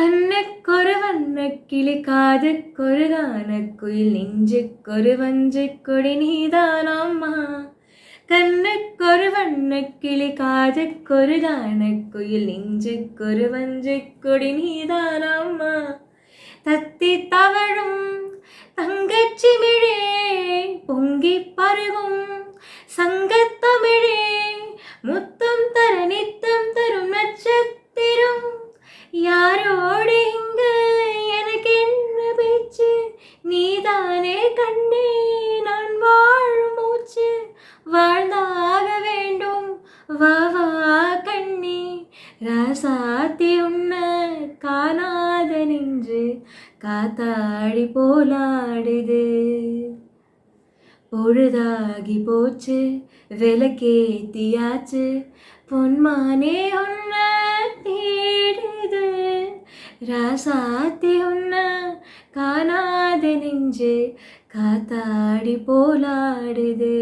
கண்ணுக்கொரு வண்ணக்கிளி காதுக்கொரு கானக்குயில் நெஞ்சுக்கொரு வஞ்சிக் கொடி நீதானம்மா. கண்ணுக்கொரு வண்ணக்கிளி காதுக்கொரு கானக்குயில் நெஞ்சுக்கொரு வஞ்சிக் கொடி நீதானம்மா. தத்தி தவழும் தங்கச்சிமிழே பொங்கி பருகும் சங்கத்தமிழே முத்தம் தர நித்தம் தரும் நட்சத்திரம். யாரோடு இங்கு எனக்கு என்ன பேச்சு, நீதானே கண்ணே நான் வாழும் மூச்சு. வாழ்ந்தாக வேண்டும் வா வா கண்ணே, ராசாத்தி உன்ன காணாத நெஞ்சு காத்தாடி போலாடுது. பொழுதாகி போச்சு விளக்கேத்தியாச்சு, பொன்மானே உன்ன தேடுது. ராசாத்தி உன்ன காணாத நெஞ்சு காத்தாடி போலாடுது.